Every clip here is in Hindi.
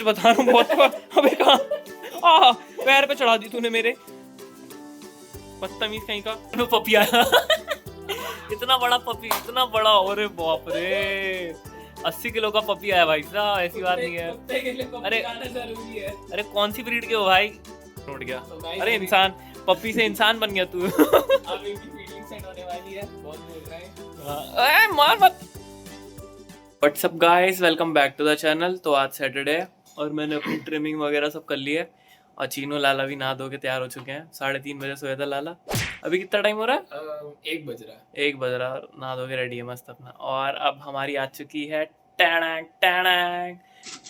बता रहा हूँ बहुत। अबे कहाँ पैर पे चढ़ा दी तूने मेरे, बदतमीज कहीं का। पपी आया इतना बड़ा पपी, इतना बड़ा, अरे बाप रे 80 किलो का पपी आया भाई साहब, ऐसी बात नहीं है। अरे जरूरी है। अरे कौन सी ब्रीड के हो भाई? उठ गया। अरे इंसान, पपी से इंसान बन गया तू। मार मत। What's up guys, welcome back to the channel. तो आज सैटरडे है और मैंने अपनी ट्रिमिंग वगैरह सब कर ली है और चीनू लाला भी नहा धो के तैयार हो चुके हैं। 3:30 बजे सोया था लाला। अभी कितना टाइम हो रहा है? 1 बज रहा है। 1 बज रहा है। नहा धो के रेडी है मस्त अपना। और अब हमारी आ चुकी है टैंग टैंग।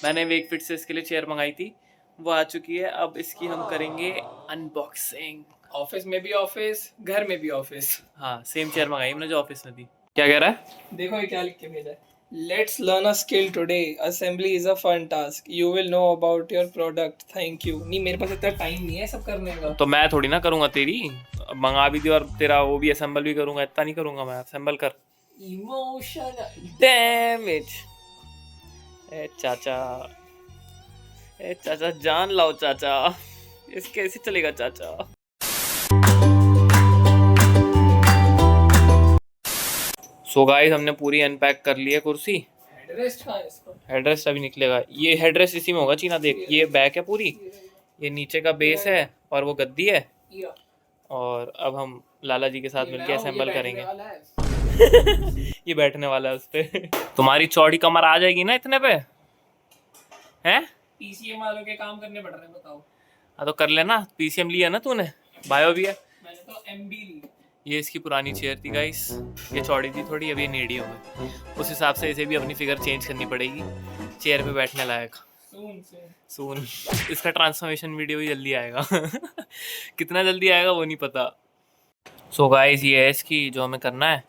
मैंने वेक फिट से इसके लिए चेयर मंगाई थी, वो आ चुकी है। अब इसकी हम करेंगे अनबॉक्सिंग। ऑफिस में भी ऑफिस, घर में भी ऑफिस। हाँ, सेम चेयर मंगाई हमने जो ऑफिस में थी। क्या कह रहा है? देखो ये क्या लिख के भेजा है। Let's learn a skill today, assembly is a fun task, you will know about your product, thank you. नहीं, मेरे पास इतना टाइम नहीं है सब करने का। तो मैं थोड़ी ना करूंगा तेरी, मंगा भी दी और तेरा वो भी असेंबल भी करूंगा। इतना नहीं करूंगा मैं, असेंबल कर। Emotion damage. ए चाचा जान लाओ चाचा, इस कैसे चलेगा चाचा? सो गाइस, हमने पूरी अनपैक कर ली है कुर्सी। हेडरेस्ट कहाँ है इसका? हेडरेस्ट अभी निकलेगा। ये हेडरेस्ट इसी में होगा चीना, देख ये बैक है पूरी, ये नीचे का बेस है और वो गद्दी है। और अब हम लाला जी के साथ मिलकर असेंबल करेंगे। ये बैठने वाला है उस पे। तुम्हारी चौड़ी कमर आ जाएगी ना इतने पे? हैं? पीसीएम वालों के काम करने पड़ रहे हैं, बताओ। हाँ तो कर लेना, पीसीएम लिया ना तूने, बायो भी है। मैंने तो एमबी ली। ये इसकी पुरानी चेयर थी गाइस, ये चौड़ी थी थोड़ी, अभी ये टेढ़ी हो गई। उस हिसाब से इसे भी अपनी फिगर चेंज करनी पड़ेगी चेयर पे बैठने लायक। सून इसका ट्रांसफॉर्मेशन वीडियो भी जल्दी आएगा। कितना जल्दी आएगा वो नहीं पता। सो गाइस, ये है इसकी जो हमें करना है।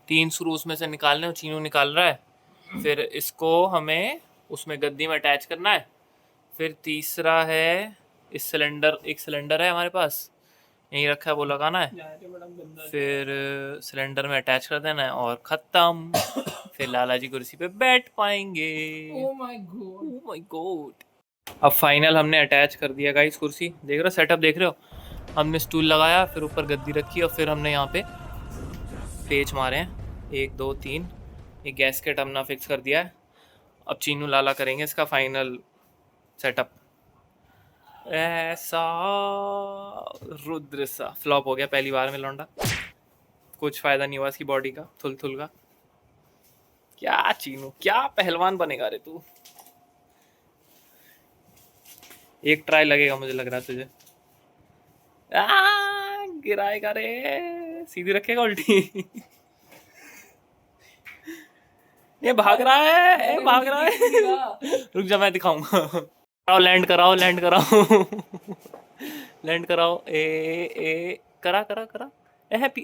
3 स्क्रू उसमें से निकालने, चीनू निकाल रहा है। फिर इसको हमें उसमें गद्दी में अटैच करना है। फिर तीसरा है इस सिलेंडर, एक सिलेंडर है हमारे पास यहीं रखा है, वो लगाना है। फिर सिलेंडर में अटैच कर देना है और ख़त्म। फिर लाला जी कुर्सी पे बैठ पाएंगे। Oh my God. अब फाइनल हमने अटैच कर दिया गाइस कुर्सी। देख रहे हो सेटअप, देख रहे हो? हमने स्टूल लगाया, फिर ऊपर गद्दी रखी और फिर हमने यहाँ पे पेच मारे हैं 1 2 3। ये गैसकेट हमने फिक्स कर दिया है। अब चीनू लाला करेंगे इसका फाइनल सेटअप। ऐसा रुद्र सा फ्लॉप हो गया पहली बार में लौंडा, कुछ फायदा नहीं हुआ इसकी बॉडी का, थुल थुल का। क्या चीनू, क्या पहलवान बनेगा रे तू? एक ट्राई लगेगा मुझे लग रहा है तुझे। गिराएगा रे, सीधी रखेगा उल्टी। ये भाग रहा है, ये भाग रहा है। रुक जा, मैं दिखाऊंगा। लैंड कराओ, लैंड कराओ। लैंड कराओ। ए करा करा करा।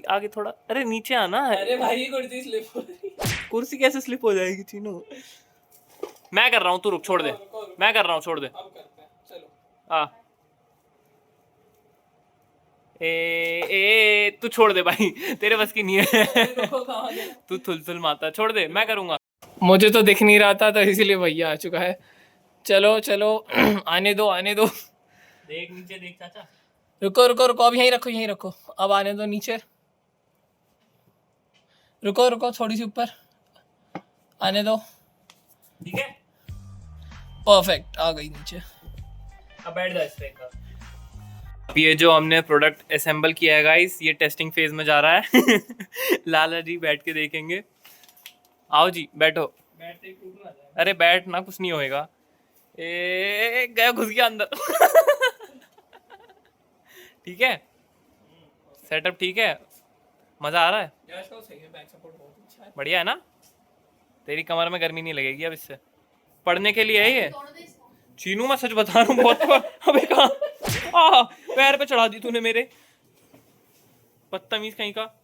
आगे थोड़ा, अरे नीचे आना है। अरे भाई कुर्सी स्लिप हो रही। कुर्सी कैसे स्लिप हो जाएगी चीनू? मैं कर रहा हूँ, तू रुक, छोड़ दे। मैं कर रहा हूँ, छोड़ दे। अब करते हैं, चलो। आ ए तू छोड़ दे भाई, तेरे बस की नहीं है। तू थुल माता, छोड़ दे, मैं करूंगा। मुझे तो दिख नहीं रहा था तो इसीलिए भैया आ चुका है। चलो चलो। आने दो, आने दो। देख नीचे देख चाचा। रुको रुको रुको, अब यहीं रखो, यहीं रखो। अब आने दो नीचे। रुको रुको, थोड़ी सी ऊपर आने दो। ठीक है, परफेक्ट, आ गई नीचे। अब बैठ जा इस पे। अब ये जो हमने प्रोडक्ट असेंबल किया है गाइस, ये टेस्टिंग फेज में जा रहा है। लाला जी बैठ के देखेंगे। आओ जी बैठो। अरे बैठ ना, कुछ नहीं होएगा। गया, घुस गया अंदर। ठीक है, सेटअप ठीक है, मजा आ रहा है, बढ़िया है ना? तेरी कमर में गर्मी नहीं लगेगी अब इससे। पढ़ने के लिए है ये चीनू, मैं सच बता रहा हूँ बहुत। अबे कहाँ पैर पे चढ़ा दी तूने मेरे, बदतमीज कहीं का।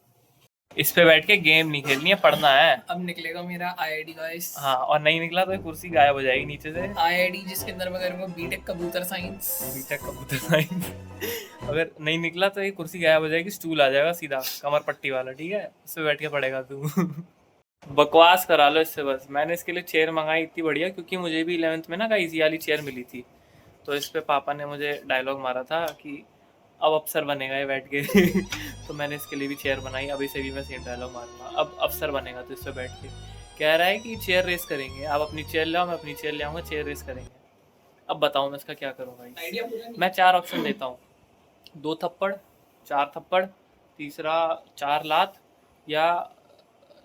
इस पे बैठ के गेम नहीं खेलनी है, पढ़ना है। अब निकलेगा मेरा आईआईडी गाइस। हाँ, और नहीं निकला तो कुर्सी गायब हो जाएगी नीचे से। आईआईडी जिसके अंदर मैं करूंगा BTech computer science. BTech computer science. अगर नहीं निकला तो ये कुर्सी गायब हो जाएगी, स्टूल आ जाएगा सीधा कमर पट्टी वाला, ठीक है? उस पे बैठ के पढ़ेगा तू। बकवास करा लो इससे बस। मैंने इसके लिए चेयर मंगाई इतनी बढ़िया, क्योंकि मुझे भी 11th में ना इजी वाली चेयर मिली थी। तो इस पे पापा ने मुझे डायलॉग मारा था कि अब अफसर बनेगा ये बैठ के। तो मैंने इसके लिए भी चेयर बनाई। अब इसे भी मैं सेम डायलॉग मारूंगा, अब अफसर बनेगा तो इस पे बैठ के। कह रहा है कि चेयर रेस करेंगे, आप अपनी चेयर लाओ, मैं अपनी चेयर ले आऊँगा, चेयर रेस करेंगे। अब बताओ मैं इसका क्या करूँगा। आइडिया पूरा नहीं। मैं 4 ऑप्शन देता हूँ, 2 थप्पड़, 4 थप्पड़, तीसरा 4 लात, या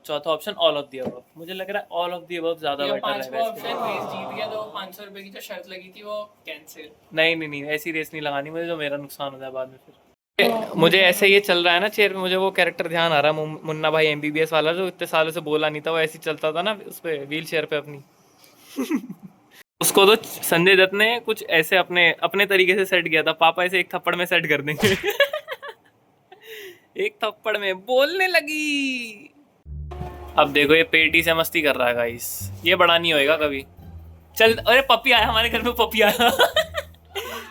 चौथा option all of the above. मुझे लग रहा है ऑल ऑफ द अबव ज्यादा ये बेटर पांचवा रहेगा ऑप्शन रेस जीत गया तो 500 रुपए की जो शर्त लगी थी वो कैंसिल। नहीं नहीं नहीं, ऐसी रेस नहीं लगानी मुझे, जो मेरा नुकसान हो जाए बाद में फिर। मुझे ऐसे ये चल रहा है ना चेयर पे, मुझे वो कैरेक्टर ध्यान आ रहा है, मुन्ना भाई एमबीबीएस वाला, जो इतने सालों से बोला नहीं था, वो ऐसे ही चलता था ना उस पे व्हील चेयर पे अपनी। उसको तो संजय दत्त ने कुछ ऐसे अपने अपने तरीके से सेट किया था। पापा ऐसे एक थप्पड़ में सेट कर देंगे। एक थप्पड़ में बोलने लगी। अब देखो ये पेटी से मस्ती कर रहा है गाइस, ये बड़ा नहीं होएगा कभी। चल, अरे पपी आया हमारे घर में, पपी आया।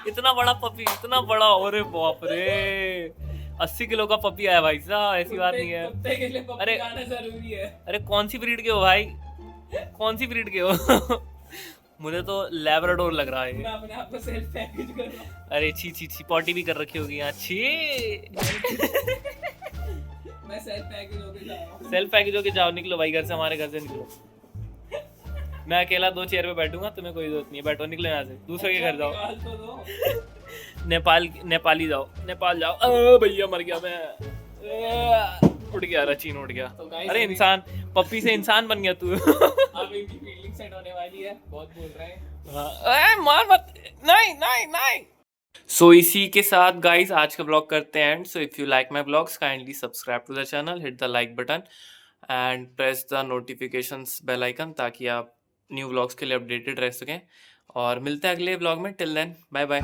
इतना बड़ा पपी, इतना बड़ा, अरे बाप रे, 80 किलो का पपी आया भाई साहब, ऐसी बात नहीं है। कुत्ते के लिए पप्पी अरे आना जरूरी है। अरे कौन सी ब्रीड के हो भाई, कौन सी ब्रीड के हो? मुझे तो लैब्राडोर लग रहा मैं है। अपने आप को सेल्फ पैकेज कर रहा हूं। अरे छी छी छी, पॉटी भी कर रखी होगी यहाँ, छी। मैं सेल्फ पैकेज होके जा रहा हूं। सेल्फ पैकेज होके जाओ, निकलो भाई घर से, हमारे घर से निकलो। मैं अकेला 2 चेयर पे बैठूंगा, तुम्हें कोई जरूरत नहीं है, बैठो, निकलो यहाँ से, दूसरे के घर जाओ। निकाल तो दो। नेपाली जाओ, नेपाल जाओ। अ, भैया मर गया मैं। उड़ गया, रचीन उड़ गया। तो guys, अरे अभी- इंसान, पप्पी से इंसान बन गया तू। अब इनकी फील्डिंग सेट होने वाली है, बहुत बोल रहे हैं। हाँ, मार मत, नहीं नहीं नहीं। सो इसी के साथ गाइस आज का ब्लॉग करते हैं end. So if you like my blogs, kindly subscribe to the channel, hit the like button and press the notifications bell icon, ताकि आप न्यू ब्लॉग्स के लिए अपडेटेड रह सकें। और मिलते हैं अगले ब्लॉग में। Till then, bye bye.